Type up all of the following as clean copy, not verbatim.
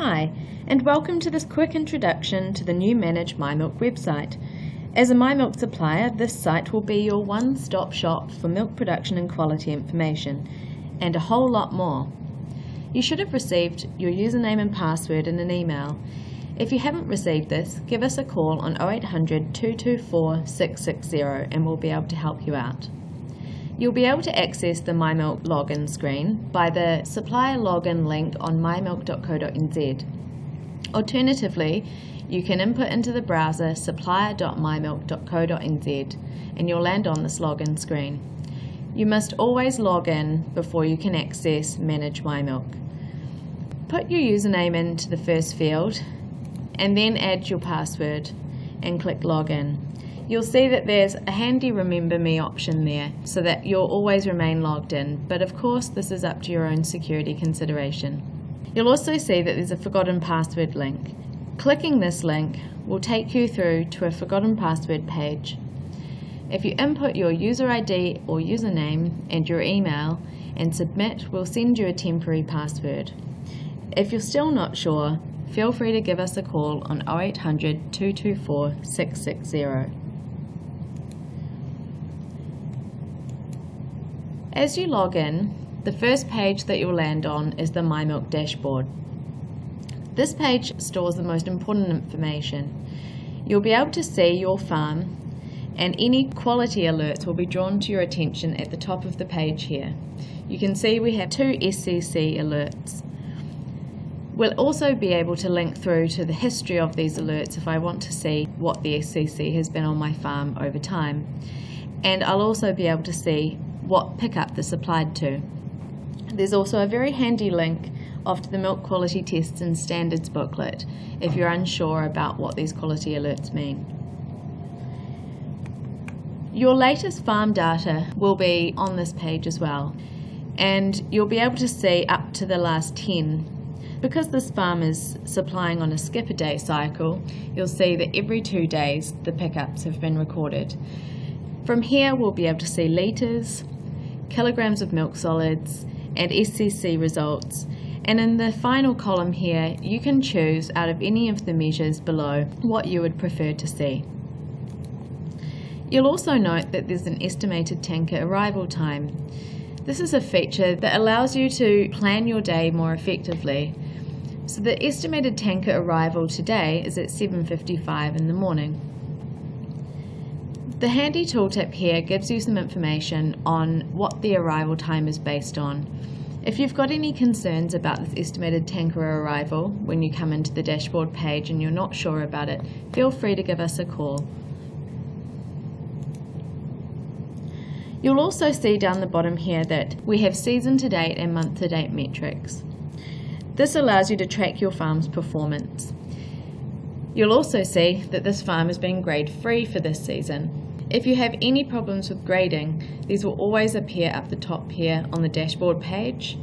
Hi, and welcome to this quick introduction to the new Manage MyMilk website. As a MyMilk supplier, this site will be your one-stop shop for milk production and quality information, and a whole lot more. You should have received your username and password in an email. If you haven't received this, give us a call on 0800 224 660 and we'll be able to help you out. You'll be able to access the MyMilk login screen by the supplier login link on mymilk.co.nz. Alternatively, you can input into the browser supplier.mymilk.co.nz and you'll land on this login screen. You must always log in before you can access Manage MyMilk. Put your username into the first field and then add your password and click Login. You'll see that there's a handy Remember Me option there so that you'll always remain logged in, but of course this is up to your own security consideration. You'll also see that there's a Forgotten Password link. Clicking this link will take you through to a Forgotten Password page. If you input your user ID or username and your email and submit, we'll send you a temporary password. If you're still not sure, feel free to give us a call on 0800 224 660. As you log in, the first page that you'll land on is the MyMilk dashboard. This page stores the most important information. You'll be able to see your farm, and any quality alerts will be drawn to your attention at the top of the page here. You can see we have 2 SCC alerts. We'll also be able to link through to the history of these alerts if I want to see what the SCC has been on my farm over time. And I'll also be able to see what pickup this applied to. There's also a very handy link off to the Milk Quality Tests and Standards booklet if you're unsure about what these quality alerts mean. Your latest farm data will be on this page as well, and you'll be able to see up to the last 10. Because this farm is supplying on a skip-a-day cycle, you'll see that every 2 days the pickups have been recorded. From here we'll be able to see litres, kilograms of milk solids and SCC results, and in the final column here you can choose out of any of the measures below what you would prefer to see. You'll also note that there's an estimated tanker arrival time. This is a feature that allows you to plan your day more effectively. So the estimated tanker arrival today is at 7:55 in the morning. The handy tooltip here gives you some information on what the arrival time is based on. If you've got any concerns about this estimated tanker arrival when you come into the dashboard page and you're not sure about it, feel free to give us a call. You'll also see down the bottom here that we have season to date and month to date metrics. This allows you to track your farm's performance. You'll also see that this farm has been grade free for this season. If you have any problems with grading, these will always appear up the top here on the dashboard page,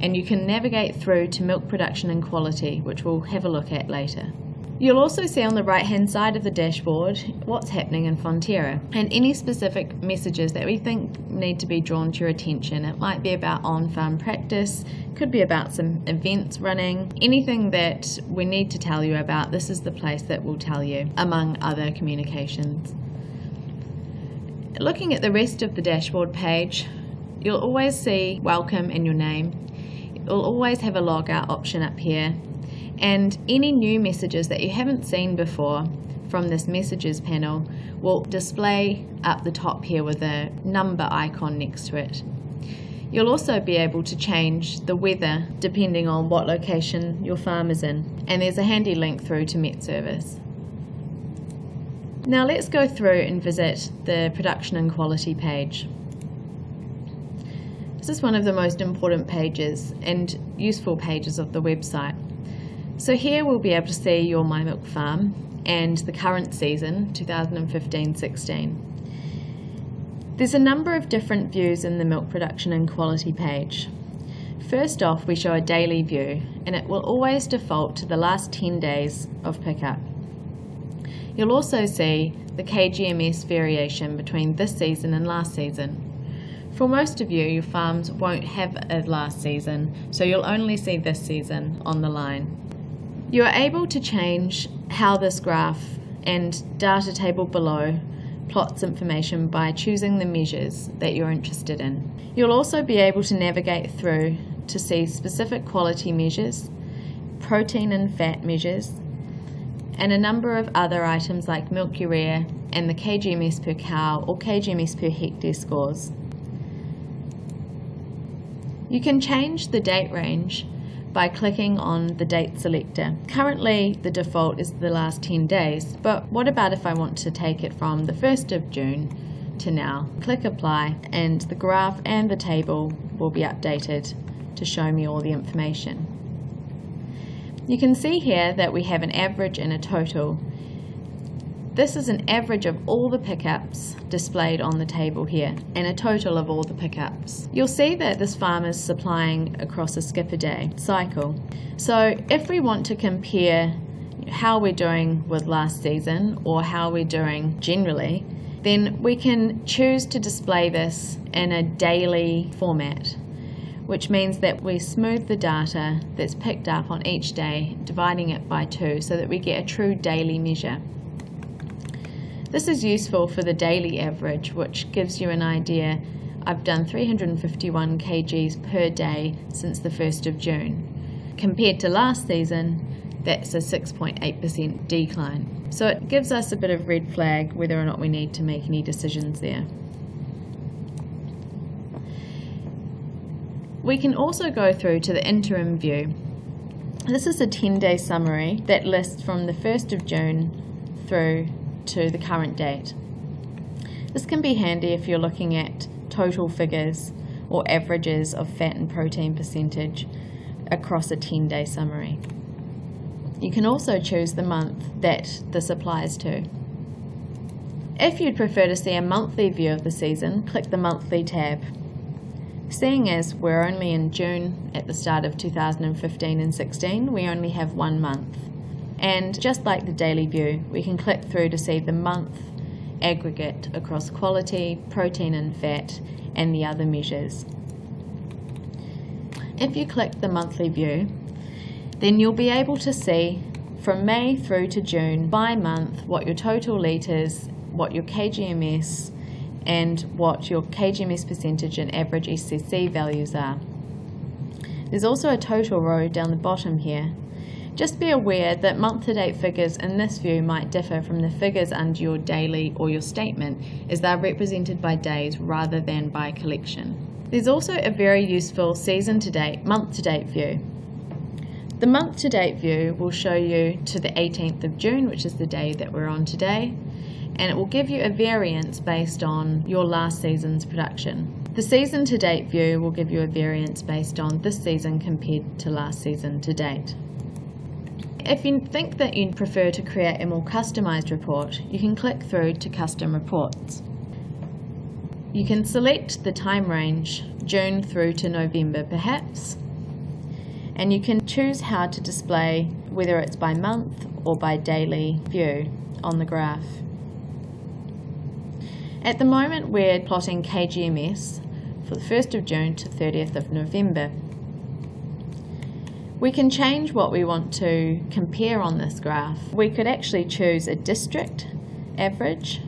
and you can navigate through to milk production and quality, which we'll have a look at later. You'll also see on the right hand side of the dashboard what's happening in Fonterra and any specific messages that we think need to be drawn to your attention. It might be about on-farm practice, could be about some events running, anything that we need to tell you about. This is the place that will tell you, among other communications. Looking at the rest of the dashboard page, you'll always see welcome and your name. You'll always have a logout option up here, and any new messages that you haven't seen before from this messages panel will display up the top here with a number icon next to it. You'll also be able to change the weather depending on what location your farm is in, and there's a handy link through to Met Service. Now let's go through and visit the production and quality page. This is one of the most important pages and useful pages of the website. So here we'll be able to see your MyMilk farm and the current season, 2015-16. There's a number of different views in the milk production and quality page. First off, we show a daily view, and it will always default to the last 10 days of pickup. You'll also see the KGMS variation between this season and last season. For most of you, your farms won't have a last season, so you'll only see this season on the line. You are able to change how this graph and data table below plots information by choosing the measures that you're interested in. You'll also be able to navigate through to see specific quality measures, protein and fat measures, and a number of other items like milk urea and the kgms per cow or kgms per hectare scores. You can change the date range by clicking on the date selector. Currently the default is the last 10 days, but what about if I want to take it from the 1st of June to now? Click apply and the graph and the table will be updated to show me all the information. You can see here that we have an average and a total. This is an average of all the pickups displayed on the table here and a total of all the pickups. You'll see that this farm is supplying across a skip a day cycle. So if we want to compare how we're doing with last season or how we're doing generally, then we can choose to display this in a daily format, which means that we smooth the data that's picked up on each day, dividing it by 2 so that we get a true daily measure. This is useful for the daily average, which gives you an idea. I've done 351 kgs per day since the 1st of June. Compared to last season, that's a 6.8% decline. So it gives us a bit of red flag whether or not we need to make any decisions there. We can also go through to the interim view. This is a 10-day summary that lists from the 1st of June through to the current date. This can be handy if you're looking at total figures or averages of fat and protein percentage across a 10-day summary. You can also choose the month that this applies to. If you'd prefer to see a monthly view of the season, click the monthly tab. Seeing as we're only in June at the start of 2015 and 16, we only have 1 month. And just like the daily view, we can click through to see the month aggregate across quality, protein and fat, and the other measures. If you click the monthly view, then you'll be able to see from May through to June by month what your total litres, what your kgms, and what your kgms percentage and average SCC values are. There's also a total row down the bottom here. Just be aware that month-to-date figures in this view might differ from the figures under your daily or your statement, as they're represented by days rather than by collection. There's also a very useful season-to-date, month-to-date view. The month-to-date view will show you to the 18th of June, which is the day that we're on today, and it will give you a variance based on your last season's production. The season-to-date view will give you a variance based on this season compared to last season to date. If you think that you'd prefer to create a more customized report, you can click through to Custom Reports. You can select the time range, June through to November perhaps, and you can choose how to display whether it's by month or by daily view on the graph. At the moment we're plotting kgms for the 1st of June to 30th of November. We can change what we want to compare on this graph. We could actually choose a district average,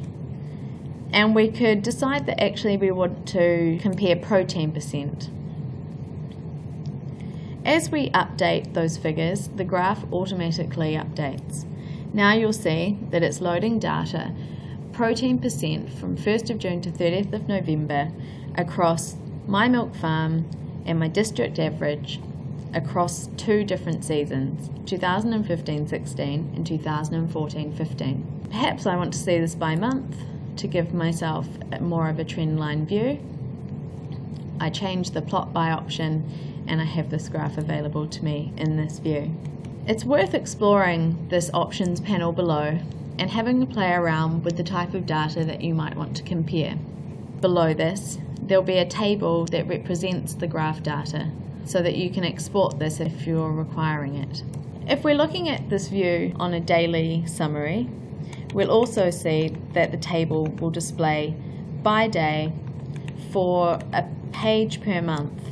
and we could decide that actually we want to compare protein percent. As we update those figures, the graph automatically updates. Now you'll see that it's loading data, protein percent from 1st of June to 30th of November across my milk farm and my district average across 2 different seasons, 2015-16 and 2014-15. Perhaps I want to see this by month to give myself more of a trend line view. I change the plot by option and I have this graph available to me in this view. It's worth exploring this options panel below and having a play around with the type of data that you might want to compare. Below this, there'll be a table that represents the graph data, so that you can export this if you're requiring it. If we're looking at this view on a daily summary, we'll also see that the table will display by day for a page per month.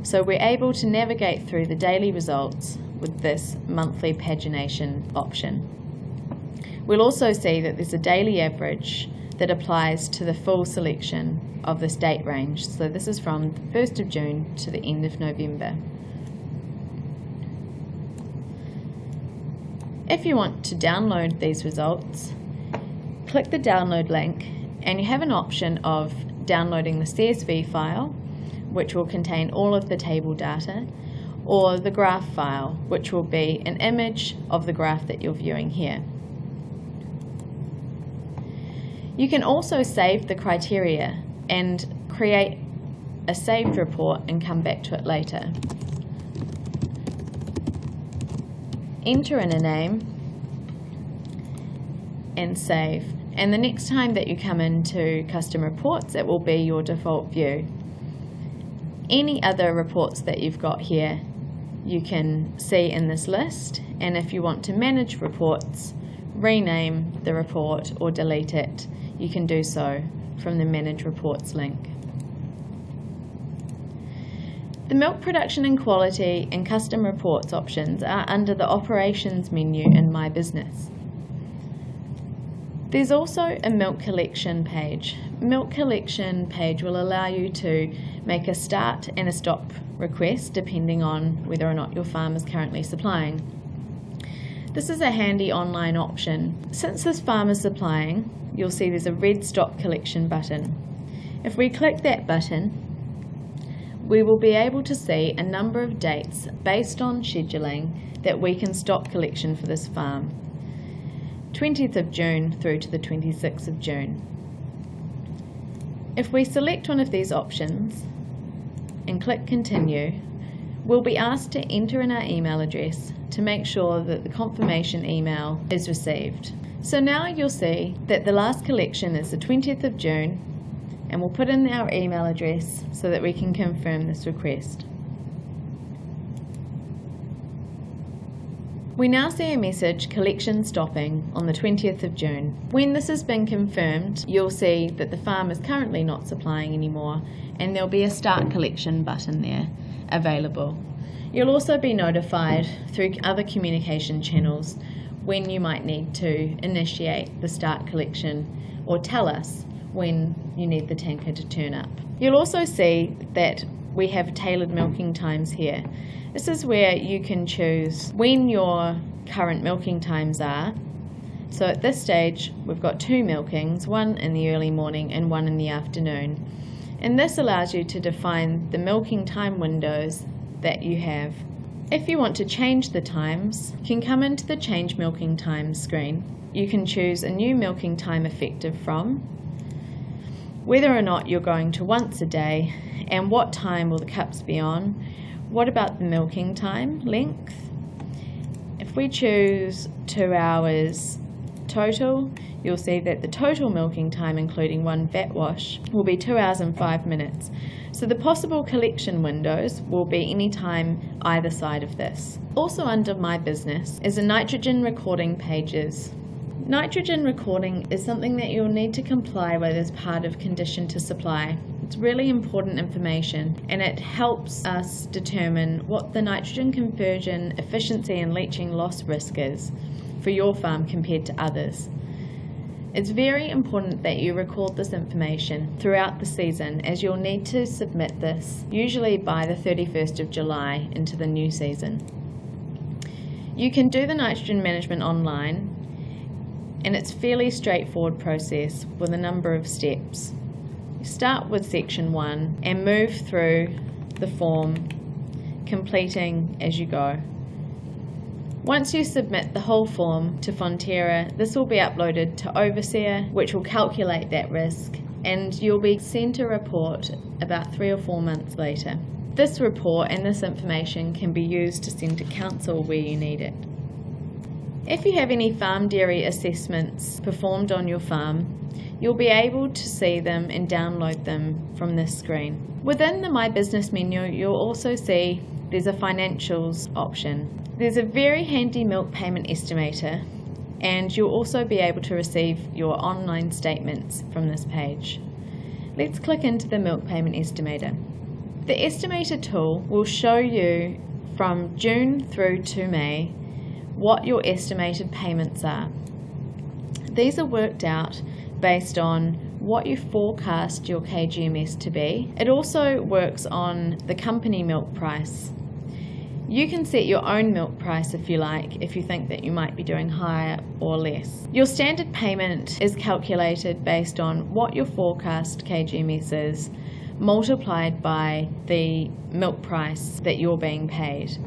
So we're able to navigate through the daily results with this monthly pagination option. We'll also see that there's a daily average that applies to the full selection of this date range. So this is from the 1st of June to the end of November. If you want to download these results, click the download link and you have an option of downloading the CSV file, which will contain all of the table data, or the graph file, which will be an image of the graph that you're viewing here. You can also save the criteria and create a saved report and come back to it later. Enter in a name and save, and the next time that you come into custom reports, it will be your default view. Any other reports that you've got here you can see in this list, and if you want to manage reports, rename the report or delete it, you can do so from the Manage Reports link. The milk production and quality and custom reports options are under the Operations menu in My Business. There's also a milk collection page. Milk collection page will allow you to make a start and a stop request depending on whether or not your farm is currently supplying. This is a handy online option. Since this farm is supplying, you'll see there's a red stop collection button. If we click that button, we will be able to see a number of dates based on scheduling that we can stop collection for this farm. 20th of June through to the 26th of June. If we select one of these options and click continue, we'll be asked to enter in our email address to make sure that the confirmation email is received. So now you'll see that the last collection is the 20th of June, and we'll put in our email address so that we can confirm this request. We now see a message, collection stopping, on the 20th of June. When this has been confirmed, you'll see that the farm is currently not supplying anymore, and there'll be a start collection button there available. You'll also be notified through other communication channels when you might need to initiate the start collection or tell us when you need the tanker to turn up. You'll also see that we have tailored milking times here. This is where you can choose when your current milking times are. So at this stage we've got 2 milkings, one in the early morning and one in the afternoon. And this allows you to define the milking time windows that you have. If you want to change the times, you can come into the Change Milking Times screen. You can choose a new milking time effective from, whether or not you're going to once a day, and what time will the cups be on. What about the milking time length? If we choose 2 hours total, you'll see that the total milking time, including one vat wash, will be 2 hours and 5 minutes. So the possible collection windows will be any time either side of this. Also under My Business is a nitrogen recording pages. Nitrogen recording is something that you'll need to comply with as part of condition to supply. It's really important information, and it helps us determine what the nitrogen conversion efficiency and leaching loss risk is for your farm compared to others. It's very important that you record this information throughout the season, as you'll need to submit this usually by the 31st of July into the new season. You can do the nitrogen management online, and it's a fairly straightforward process with a number of steps. You start with section 1 and move through the form, completing as you go. Once you submit the whole form to Fonterra, this will be uploaded to Overseer, which will calculate that risk, and you'll be sent a report about 3 or 4 months later. This report and this information can be used to send to council where you need it. If you have any farm dairy assessments performed on your farm, you'll be able to see them and download them from this screen. Within the My Business menu, you'll also see there's a financials option. There's a very handy milk payment estimator, and you'll also be able to receive your online statements from this page. Let's click into the milk payment estimator. The estimator tool will show you from June through to May what your estimated payments are. These are worked out based on what you forecast your KGMS to be. It also works on the company milk price. You can set your own milk price if you like, if you think that you might be doing higher or less. Your standard payment is calculated based on what your forecast KGMS is, multiplied by the milk price that you're being paid.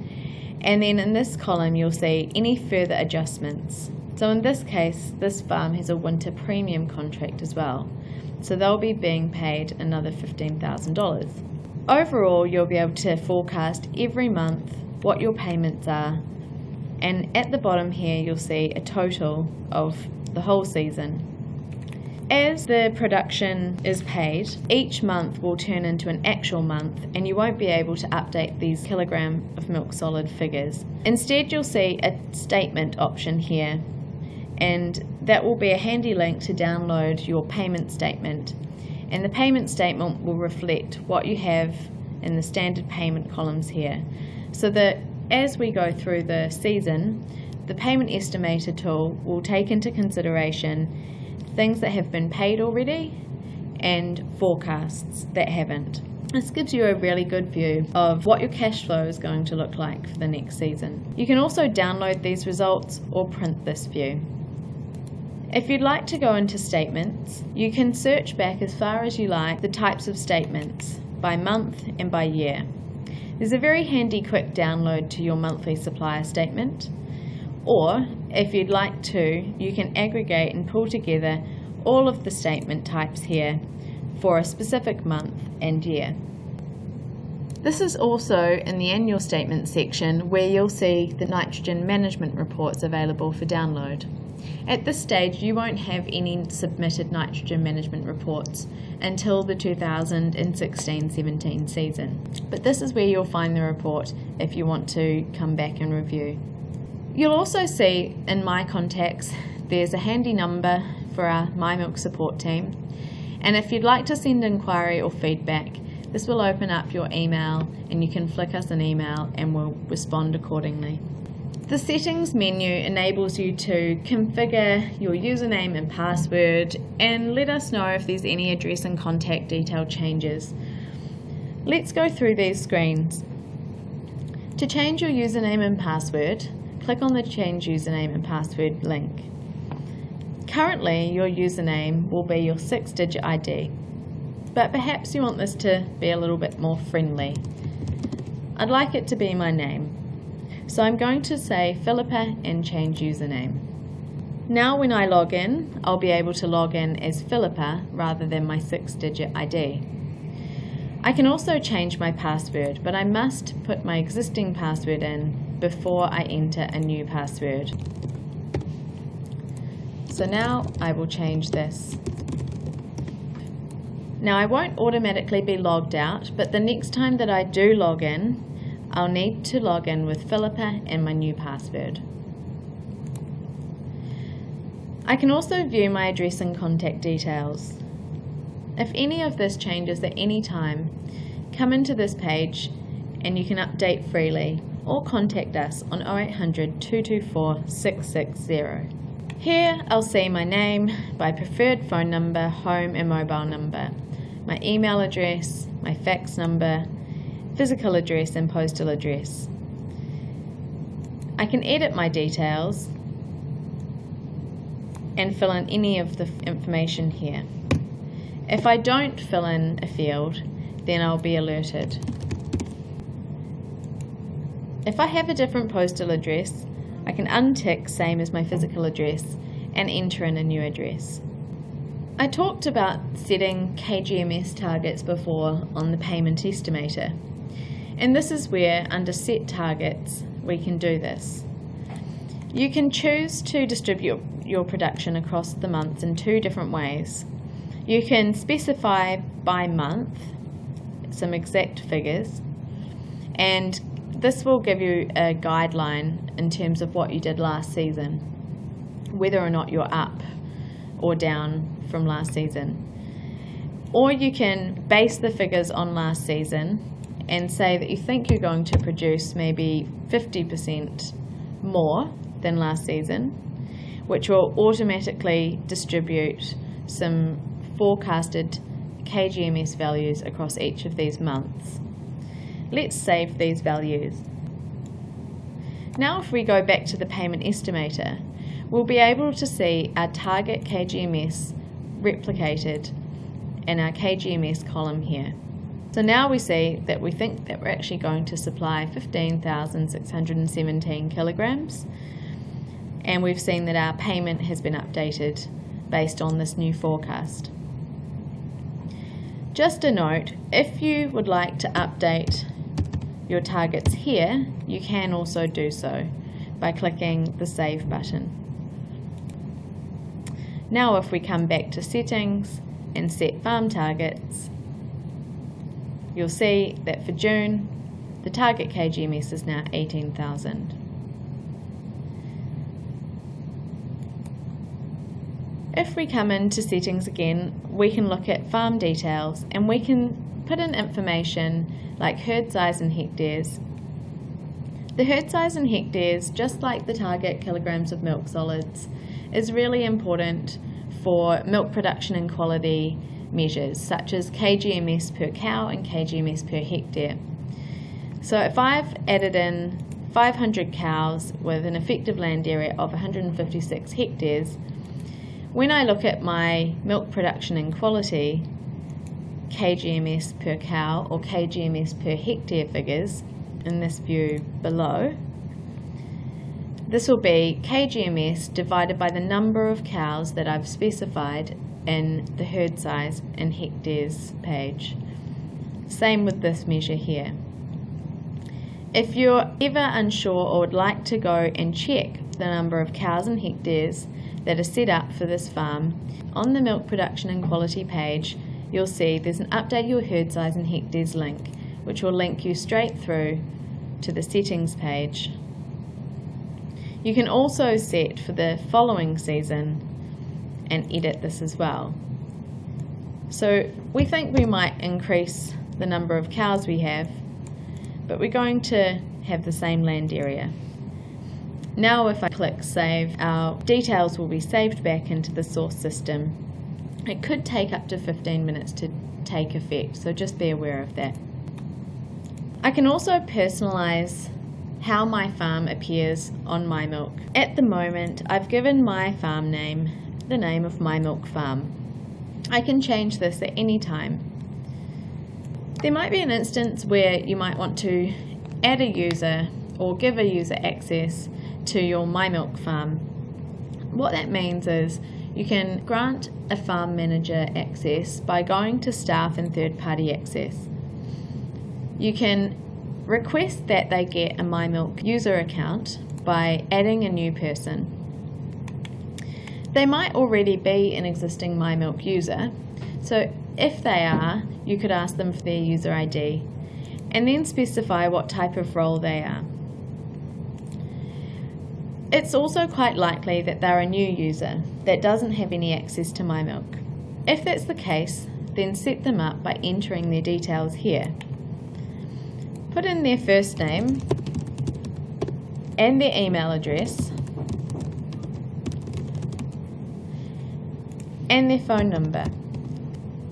And then in this column you'll see any further adjustments. So in this case, this farm has a winter premium contract as well. So they'll be being paid another $15,000. Overall, you'll be able to forecast every month what your payments are. And at the bottom here, you'll see a total of the whole season. As the production is paid, each month will turn into an actual month and you won't be able to update these kilogram of milk solid figures. Instead, you'll see a statement option here, and that will be a handy link to download your payment statement. And the payment statement will reflect what you have in the standard payment columns here, so that as we go through the season, the payment estimator tool will take into consideration things that have been paid already and forecasts that haven't. This gives you a really good view of what your cash flow is going to look like for the next season. You can also download these results or print this view. If you'd like to go into statements, you can search back as far as you like the types of statements by month and by year. There's a very handy quick download to your monthly supplier statement, or if you'd like to, you can aggregate and pull together all of the statement types here for a specific month and year. This is also in the annual statement section where you'll see the nitrogen management reports available for download. At this stage, you won't have any submitted nitrogen management reports until the 2016-17 season. But this is where you'll find the report if you want to come back and review. You'll also see in My Contacts there's a handy number for our My Milk support team, and if you'd like to send inquiry or feedback, this will open up your email and you can flick us an email and we'll respond accordingly. The settings menu enables you to configure your username and password and let us know if there's any address and contact detail changes. Let's go through these screens. To change your username and password, click on the Change Username and Password link. Currently, your username will be your 6-digit ID, but perhaps you want this to be a little bit more friendly. I'd like it to be my name. So I'm going to say Philippa and change username. Now when I log in, I'll be able to log in as Philippa rather than my 6-digit ID. I can also change my password, but I must put my existing password in before I enter a new password. So now I will change this. Now I won't automatically be logged out, but the next time that I do log in, I'll need to log in with Philippa and my new password. I can also view my address and contact details. If any of this changes at any time, come into this page and you can update freely or contact us on 0800 224 660. Here I'll see my name, my preferred phone number, home and mobile number, my email address, my fax number, physical address and postal address. I can edit my details and fill in any of the information here. If I don't fill in a field, then I'll be alerted. If I have a different postal address, I can untick same as my physical address and enter in a new address. I talked about setting KGMS targets before on the payment estimator. And this is where, under Set Targets, we can do this. You can choose to distribute your production across the months in two different ways. You can specify by month some exact figures, and this will give you a guideline in terms of what you did last season, whether or not you're up or down from last season. Or you can base the figures on last season and say that you think you're going to produce maybe 50% more than last season, which will automatically distribute some forecasted KGMS values across each of these months. Let's save these values. Now if we go back to the payment estimator, we'll be able to see our target KGMS replicated in our KGMS column here. So now we see that we think that we're actually going to supply 15,617 kilograms, and we've seen that our payment has been updated based on this new forecast. Just a note, if you would like to update your targets here, you can also do so by clicking the Save button. Now if we come back to Settings and Set Farm Targets, you'll see that for June, the target KGMS is now 18,000. If we come into settings again, we can look at farm details and we can put in information like herd size in hectares. The herd size in hectares, just like the target kilograms of milk solids, is really important for milk production and quality measures such as KGMS per cow and KGMS per hectare. So if I've added in 500 cows with an effective land area of 156 hectares, when I look at my milk production and quality KGMS per cow or KGMS per hectare figures in this view below, this will be KGMS divided by the number of cows that I've specified in the herd size in hectares page. Same with this measure here. If you're ever unsure or would like to go and check the number of cows in hectares that are set up for this farm, on the milk production and quality page you'll see there's an update your herd size in hectares link, which will link you straight through to the settings page. You can also set for the following season and edit this as well. So we think we might increase the number of cows we have, but we're going to have the same land area. Now if I click Save, our details will be saved back into the source system. It could take up to 15 minutes to take effect, so just be aware of that. I can also personalize how my farm appears on MyMilk. At the moment, I've given my farm name the name of MyMilk Farm. I can change this at any time. There might be an instance where you might want to add a user or give a user access to your MyMilk farm. What that means is you can grant a farm manager access by going to Staff and Third-Party Access. You can request that they get a MyMilk user account by adding a new person. They might already be an existing MyMilk user, so if they are, you could ask them for their user ID and then specify what type of role they are. It's also quite likely that they're a new user that doesn't have any access to MyMilk. If that's the case, then set them up by entering their details here. Put in their first name and their email address and their phone number.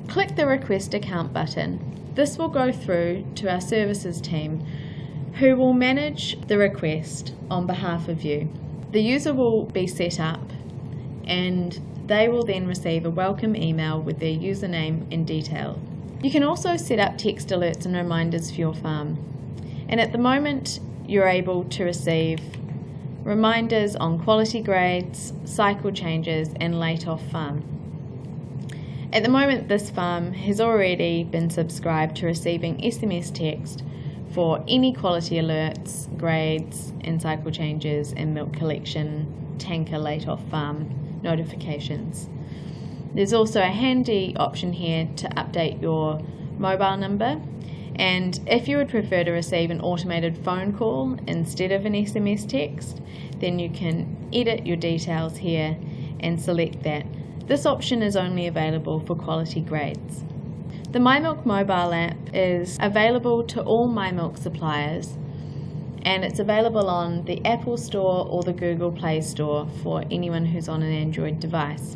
Click the Request Account button. This will go through to our services team who will manage the request on behalf of you. The user will be set up and they will then receive a welcome email with their username and detail. You can also set up text alerts and reminders for your farm. And at the moment you're able to receive reminders on quality grades, cycle changes and late off farm. At the moment this farm has already been subscribed to receiving SMS text for any quality alerts, grades and cycle changes and milk collection, tanker late off farm notifications. There's also a handy option here to update your mobile number, and if you would prefer to receive an automated phone call instead of an SMS text, then you can edit your details here and select that. This option is only available for quality grades. The MyMilk mobile app is available to all MyMilk suppliers, and it's available on the Apple Store or the Google Play Store for anyone who's on an Android device.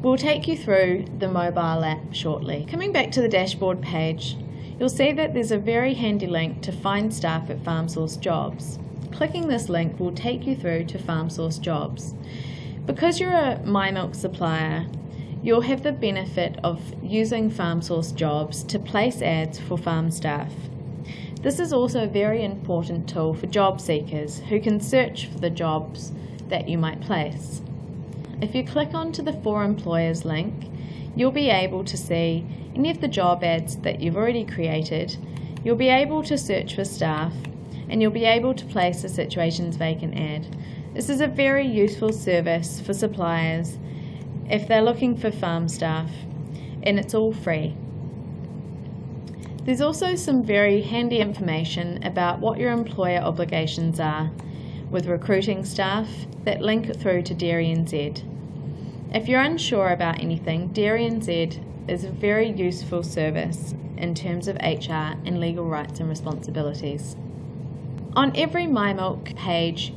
We'll take you through the mobile app shortly. Coming back to the dashboard page, you'll see that there's a very handy link to find staff at FarmSource Jobs. Clicking this link will take you through to FarmSource Jobs. Because you're a MyMilk supplier, you'll have the benefit of using FarmSource Jobs to place ads for farm staff. This is also a very important tool for job seekers who can search for the jobs that you might place. If you click onto the For Employers link, you'll be able to see any of the job ads that you've already created. You'll be able to search for staff, and you'll be able to place a Situations Vacant ad. This is a very useful service for suppliers if they're looking for farm staff, and it's all free. There's also some very handy information about what your employer obligations are with recruiting staff that link through to DairyNZ. If you're unsure about anything, DairyNZ is a very useful service in terms of HR and legal rights and responsibilities. On every MyMilk page,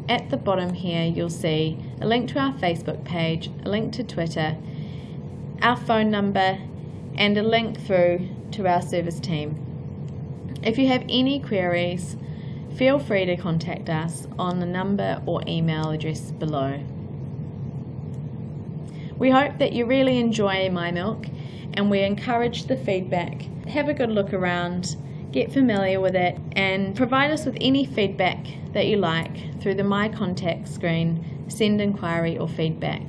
at the bottom here you'll see a link to our Facebook page, a link to Twitter, our phone number, and a link through to our service team. If you have any queries, feel free to contact us on the number or email address below. We hope that you really enjoy MyMilk, and we encourage the feedback. Have a good look around, get familiar with it, and provide us with any feedback that you like through the My Contact screen, send inquiry or feedback.